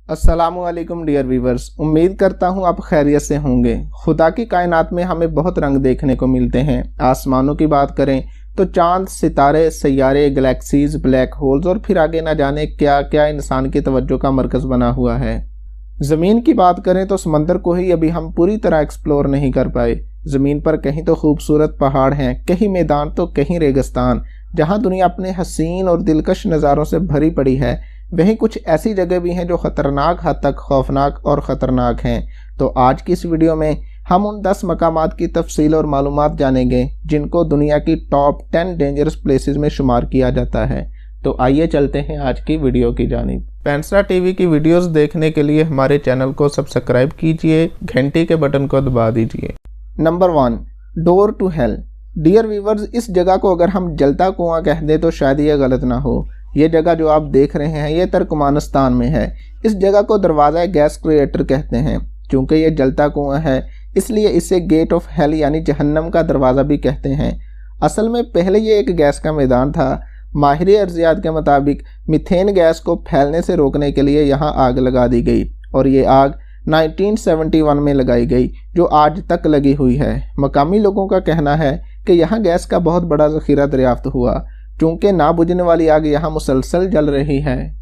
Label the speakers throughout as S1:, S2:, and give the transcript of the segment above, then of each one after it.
S1: अस्सलामुअलैकुम dear viewers, उम्मीद करता हूँ आप खैरियत से होंगे। खुदा की कायनात में हमें बहुत रंग देखने को मिलते हैं। आसमानों की बात करें तो चांद, सितारे, सैयारे, गैलेक्सीज, ब्लैक होल्स और फिर आगे ना जाने क्या क्या इंसान की तवज्जो का मरकज़ बना हुआ है। ज़मीन की बात करें तो समंदर को ही अभी हम पूरी तरह एक्सप्लोर नहीं कर पाए। ज़मीन पर कहीं तो खूबसूरत पहाड़ हैं, कहीं मैदान तो कहीं रेगिस्तान, जहाँ दुनिया अपने हसीन और दिलकश नज़ारों से भरी पड़ी है। वहीं कुछ ऐसी जगह भी हैं जो ख़तरनाक हद तक खौफनाक और ख़तरनाक हैं। तो आज की इस वीडियो में हम उन 10 मकामात की तफसील और मालूमात जानेंगे जिनको दुनिया की टॉप 10 डेंजरस प्लेसेस में शुमार किया जाता है। तो आइए चलते हैं आज की वीडियो की जानिब। पेंसरा टीवी की वीडियोस देखने के लिए हमारे चैनल को सब्सक्राइब कीजिए, घंटी के बटन को दबा दीजिए। Number 1, door to hell. Dear viewers, इस जगह को अगर हम जलता कुआं कह दें तो शायद ये गलत ना हो। ये जगह जो आप देख रहे हैं ये तुर्कमानिस्तान में है। इस जगह को दरवाज़ा गैस क्रिएटर कहते हैं। चूँकि ये जलता कुआं है इसलिए इसे गेट ऑफ हेल यानी जहन्नम का दरवाज़ा भी कहते हैं। असल में पहले ये एक गैस का मैदान था। माहिर अर्जियात के मुताबिक मीथेन गैस को फैलने से रोकने के लिए यहाँ आग लगा दी गई और ये आग 1971 में लगाई गई जो आज तक लगी हुई है। मकामी लोगों का कहना है कि यहाँ गैस का बहुत बड़ा ज़ख़ीरा दरियाफ्त हुआ। चूँकि ना बुझने वाली आग यहाँ मुसलसल जल रही है,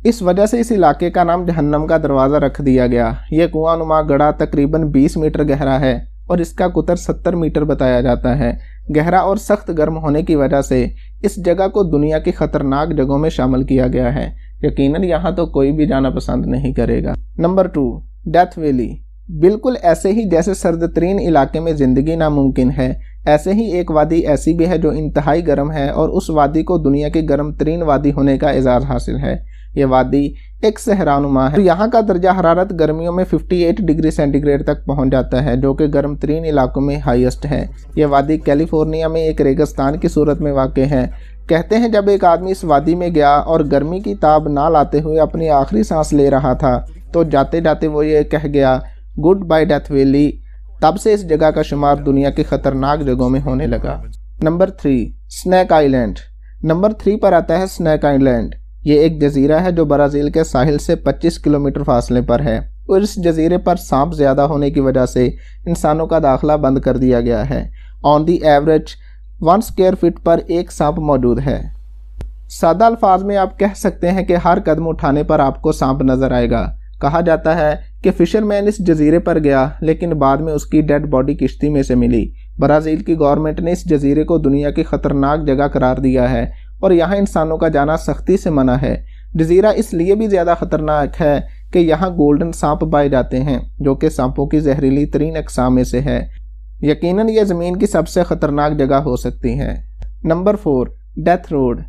S1: इस वजह से इस इलाके का नाम जहन्नम का दरवाज़ा रख दिया गया। ये कुआं नुमा गड़ा तकरीबन 20 मीटर गहरा है और इसका कुतर 70 मीटर बताया जाता है। गहरा और सख्त गर्म होने की वजह से इस जगह को दुनिया की ख़तरनाक जगहों में शामिल किया गया है। यकीनन यहाँ तो कोई भी जाना पसंद नहीं करेगा। Number 2, death valley. बिल्कुल ऐसे ही जैसे सर्द तरीन इलाके में ज़िंदगी नामुमकिन है, ऐसे ही एक वादी ऐसी भी है जो इंतहाई गर्म है और उस वादी को दुनिया की गर्म तरीन वादी होने का एजाज़ हासिल है। ये वादी एक सहरानुमा है। तो यहाँ का दर्जा हरारत गर्मियों में 58 डिग्री सेंटीग्रेड तक पहुँच जाता है जो कि गर्म तरीन इलाकों में हाईएस्ट है। यह वादी कैलिफोर्निया में एक रेगिस्तान की सूरत में वाक़ है। कहते हैं जब एक आदमी इस वादी में गया और गर्मी की ताब ना लाते हुए अपनी आखिरी सांस ले रहा था तो जाते जाते वो ये कह गया, गुड बाय डेथ वैली। तब से इस जगह का शुमार दुनिया की ख़तरनाक जगहों में होने लगा। Number 3, snack island. नंबर 3 पर आता है स्नैक आइलैंड। ये एक जजीरा है जो ब्राज़ील के साहिल से 25 किलोमीटर फासले पर है और इस जजीरे पर सांप ज़्यादा होने की वजह से इंसानों का दाखिला बंद कर दिया गया है। On the average 1 square feet पर एक सांप मौजूद है। सादा अल्फाज में आप कह सकते हैं कि हर कदम उठाने पर आपको सांप नज़र आएगा। कहा जाता है कि फिशरमैन इस जजीरे पर गया लेकिन बाद में उसकी डेड बॉडी किश्ती में से मिली। ब्राज़ील की गवर्नमेंट ने इस जजीरे को दुनिया की ख़तरनाक जगह करार दिया है और यहाँ इंसानों का जाना सख्ती से मना है। जजीरा इसलिए भी ज़्यादा ख़तरनाक है कि यहाँ गोल्डन सांप पाए जाते हैं जो कि सांपों की जहरीली तरीन अक़साम में से है। यकीनन यह ज़मीन की सबसे ख़तरनाक जगह हो सकती है। Number 4, death road.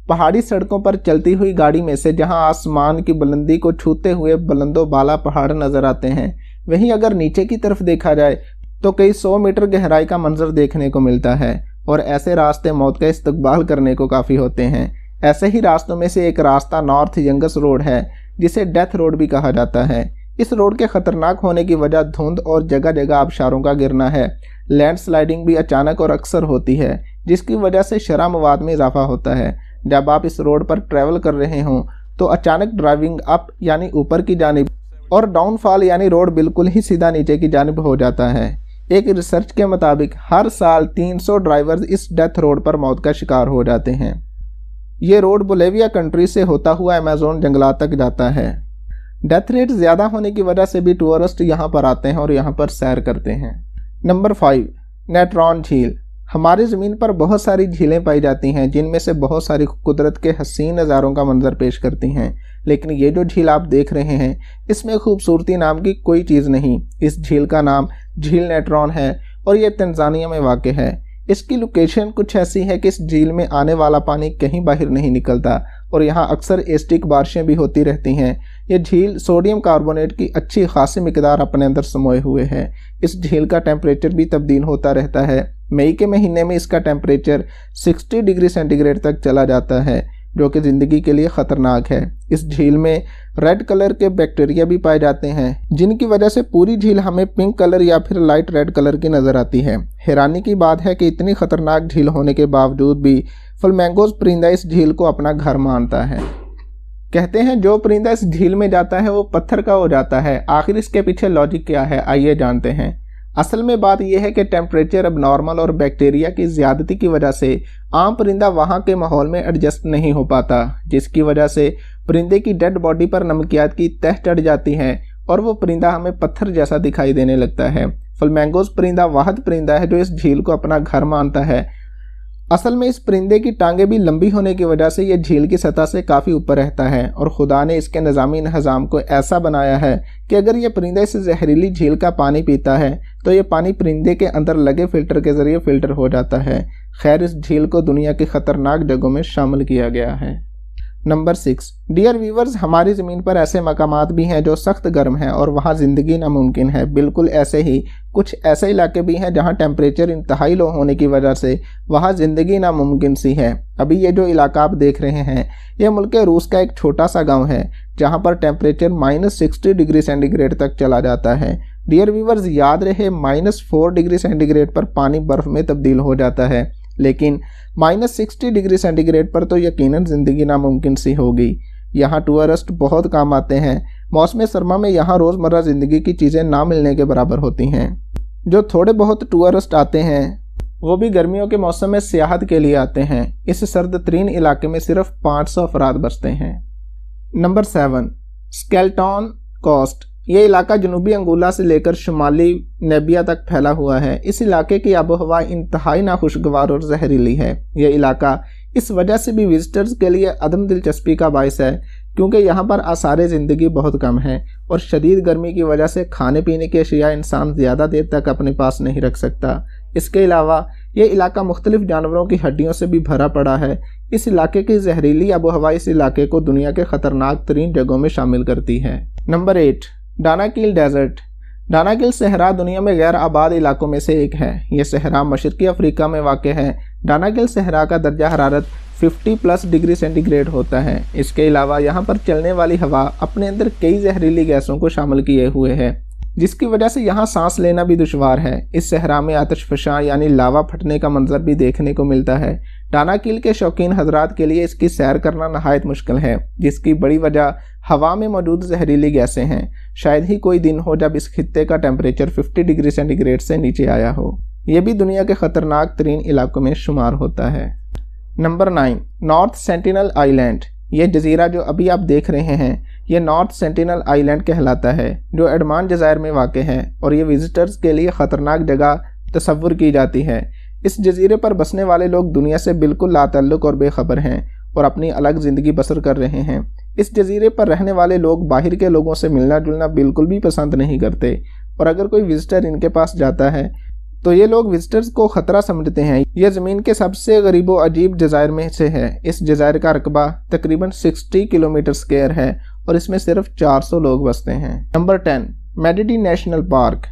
S1: पहाड़ी सड़कों पर चलती हुई गाड़ी में से जहां आसमान की बुलंदी को छूते हुए बुलंदो बाला पहाड़ नज़र आते हैं, वहीं अगर नीचे की तरफ देखा जाए तो कई 100 मीटर गहराई का मंजर देखने को मिलता है और ऐसे रास्ते मौत का इस्तकबाल करने को काफ़ी होते हैं। ऐसे ही रास्तों में से एक रास्ता नॉर्थ यंगस रोड है जिसे डेथ रोड भी कहा जाता है। इस रोड के ख़तरनाक होने की वजह धुंध और जगह जगह आबशारों का गिरना है। लैंडस्लाइडिंग भी अचानक और अक्सर होती है जिसकी वजह से शरह मवाद में इजाफा होता है। जब आप इस रोड पर ट्रैवल कर रहे हों तो अचानक ड्राइविंग अप यानी ऊपर की जानिब और डाउनफॉल यानी रोड बिल्कुल ही सीधा नीचे की जानिब हो जाता है। एक रिसर्च के मुताबिक हर साल 300 ड्राइवर्स इस डेथ रोड पर मौत का शिकार हो जाते हैं। ये रोड बोलिविया कंट्री से होता हुआ अमेज़न जंगलात तक जाता है। डेथ रेट ज़्यादा होने की वजह से भी टूरिस्ट यहाँ पर आते हैं और यहाँ पर सैर करते हैं। नंबर 5, नेट्रॉन झील। हमारी ज़मीन पर बहुत सारी झीलें पाई जाती हैं जिनमें से बहुत सारी कुदरत के हसीन नज़ारों का मंजर पेश करती हैं, लेकिन ये जो झील आप देख रहे हैं इसमें खूबसूरती नाम की कोई चीज़ नहीं। इस झील का नाम झील नेट्रॉन है और ये तंजानिया में वाक़ है। इसकी लोकेशन कुछ ऐसी है कि इस झील में आने वाला पानी कहीं बाहर नहीं निकलता और यहाँ अक्सर एसिडिक बारिशें भी होती रहती हैं। यह झील सोडियम कार्बोनेट की अच्छी खासी मिकदार अपने अंदर समोए हुए है। इस झील का टेम्परेचर भी तब्दील होता रहता है। मई के महीने में इसका टेम्परेचर 60 डिग्री सेंटीग्रेड तक चला जाता है जो कि ज़िंदगी के लिए ख़तरनाक है। इस झील में रेड कलर के बैक्टीरिया भी पाए जाते हैं जिनकी वजह से पूरी झील हमें पिंक कलर या फिर लाइट रेड कलर की नज़र आती है। हैरानी की बात है कि इतनी ख़तरनाक झील होने के बावजूद भी फ्लेमिंगोज परिंदा इस झील को अपना घर मानता है। कहते हैं जो परिंदा इस झील में जाता है वो पत्थर का हो जाता है। आखिर इसके पीछे लॉजिक क्या है, आइए जानते हैं। असल में बात यह है कि टेम्परेचर अब नॉर्मल और बैक्टीरिया की ज़्यादती की वजह से आम परिंदा वहाँ के माहौल में एडजस्ट नहीं हो पाता, जिसकी वजह से परिंदे की डेड बॉडी पर नमकियात की तह चढ़ जाती है और वो परिंदा हमें पत्थर जैसा दिखाई देने लगता है। फ्लेमिंगोज परिंदा वाहिद परिंदा है जो इस झील को अपना घर मानता है। असल में इस परिंदे की टांगें भी लंबी होने की वजह से ये झील की सतह से काफ़ी ऊपर रहता है और खुदा ने इसके निज़ामी निज़ाम को ऐसा बनाया है कि अगर ये परिंदा इस जहरीली झील का पानी पीता है तो ये पानी परिंदे के अंदर लगे फ़िल्टर के ज़रिए फ़िल्टर हो जाता है। खैर, इस झील को दुनिया की ख़तरनाक जगहों में शामिल किया गया है। नंबर 6, डियर व्यूवर्स, हमारी ज़मीन पर ऐसे मकामात भी हैं जो सख्त गर्म हैं और वहाँ ज़िंदगी नामुमकिन है। बिल्कुल ऐसे ही कुछ ऐसे इलाके भी हैं जहाँ टेम्परेचर इंतहाई लो होने की वजह से वहाँ ज़िंदगी नामुमकिन सी है। अभी ये जो इलाका आप देख रहे हैं ये मुल्क रूस का एक छोटा सा गाँव है जहाँ पर टेम्परेचर -60 डिग्री सेंटीग्रेड तक चला जाता है। डियर व्यूवर्स, याद रहे -4 डिग्री सेंटीग्रेड पर पानी बर्फ़ में तब्दील हो जाता है, लेकिन -60 डिग्री सेंटीग्रेड पर तो यकीनन ज़िंदगी नामुमकिन सी होगी। यहाँ टूरिस्ट बहुत काम आते हैं। मौसम सरमा में यहाँ रोज़मर्रा ज़िंदगी की चीज़ें ना मिलने के बराबर होती हैं। जो थोड़े बहुत टूरिस्ट आते हैं वो भी गर्मियों के मौसम में सियाहत के लिए आते हैं। इस सर्द तरीन इलाके में सिर्फ 500 अफराद बसते हैं। Number 7, skeleton coast. ये इलाका जनूबी अंगोला से लेकर शुमाली नेबिया तक फैला हुआ है। इस इलाके की आबोहवा इंतहाई नाखुशगवार और जहरीली है। यह इलाका इस वजह से भी विजिटर्स के लिए अदम दिलचस्पी का बायस है क्योंकि यहाँ पर आसार ज़िंदगी बहुत कम है और शदीद गर्मी की वजह से खाने पीने की अशिया इंसान ज़्यादा देर तक अपने पास नहीं रख सकता। इसके अलावा ये इलाका मुख्तलिफ जानवरों की हड्डियों से भी भरा पड़ा है। इस इलाके की जहरीली आबोहवा इस इलाके को दुनिया के ख़तरनाक तरीन जगहों में शामिल करती है। Number 8, Danakil desert. दानाकिल सहरा दुनिया में गैर आबाद इलाकों में से एक है। यह सहरा मशरकी अफ्रीका में वाक़ है। दानाकिल सहरा का दर्जा हरारत 50+ डिग्री सेंटीग्रेड होता है। इसके अलावा यहाँ पर चलने वाली हवा अपने अंदर कई जहरीली गैसों को शामिल किए हुए है, जिसकी वजह से यहाँ सांस लेना भी दुश्वार है। इस सहरा में आतिशफशां यानी लावा फटने का मंजर भी देखने को मिलता है। दानाकिल के शौकीन हजरात के लिए इसकी सैर करना नहायत मुश्किल है, जिसकी बड़ी वजह हवा में मौजूद जहरीली गैसें हैं। शायद ही कोई दिन हो जब इस खित्ते का टेम्परेचर 50 डिग्री सेंटीग्रेड से नीचे आया हो। यह भी दुनिया के ख़तरनाक तरीन इलाकों में शुमार होता है। Number 9, north sentinel island. ये जजीरा जो अभी आप देख रहे हैं ये नॉर्थ सेंटिनल आइलैंड कहलाता है, जो एडमान जज़ायर में वाक़ है और ये विजिटर्स के लिए ख़तरनाक जगह तस्वुर की जाती है। इस जजीरे पर बसने वाले लोग दुनिया से बिल्कुल लाताल्लुक़ और बेखबर हैं और अपनी अलग ज़िंदगी बसर कर रहे हैं। इस जजीरे पर रहने वाले लोग बाहर के लोगों से मिलना जुलना बिल्कुल भी पसंद नहीं करते और अगर कोई विजिटर इनके पास जाता है तो ये लोग विजिटर्स को ख़तरा समझते हैं। यह ज़मीन के सबसे गरीब व अजीब जज़ायर में से है। इस जज़ायर का रकबा तकरीबन 60 किलोमीटर स्क्वायर है और इसमें सिर्फ 400 लोग बसते हैं। Number 10, Madidi national park.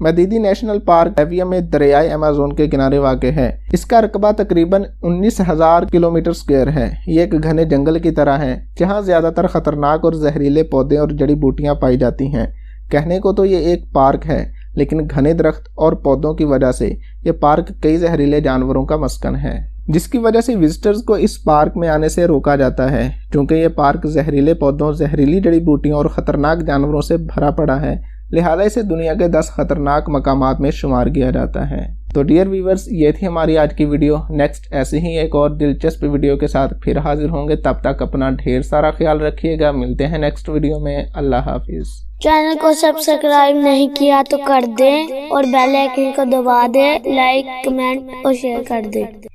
S1: Madidi national park लिबिया में दरियाए अमेज़न के किनारे वाक़ है। इसका रकबा तकरीबन 19,000 किलोमीटर स्क्वायर है। ये एक घने जंगल की तरह है जहाँ ज़्यादातर ख़तरनाक और जहरीले पौधे और जड़ी बूटियाँ पाई जाती हैं। कहने को तो ये एक पार्क है, लेकिन घने दरख्त और पौधों की वजह से ये पार्क कई जहरीले जानवरों का मस्कन है, जिसकी वजह से विजिटर्स को इस पार्क में आने से रोका जाता है क्योंकि ये पार्क जहरीले पौधों, जहरीली जड़ी बूटियों और ख़तरनाक जानवरों से भरा पड़ा है। लिहाजा इसे दुनिया के 10 ख़तरनाक मकामात में शुमार किया जाता है। तो डियर व्यूवर्स, ये थी हमारी आज की वीडियो। नेक्स्ट ऐसे ही एक और दिलचस्प वीडियो के साथ फिर हाजिर होंगे। तब तक अपना ढेर सारा ख्याल रखिएगा। मिलते हैं नेक्स्ट वीडियो में। अल्लाह हाफिज़।
S2: चैनल को सब्सक्राइब नहीं किया तो कर दें और बेल आइकन को दबा दें। लाइक, कमेंट और शेयर कर दें।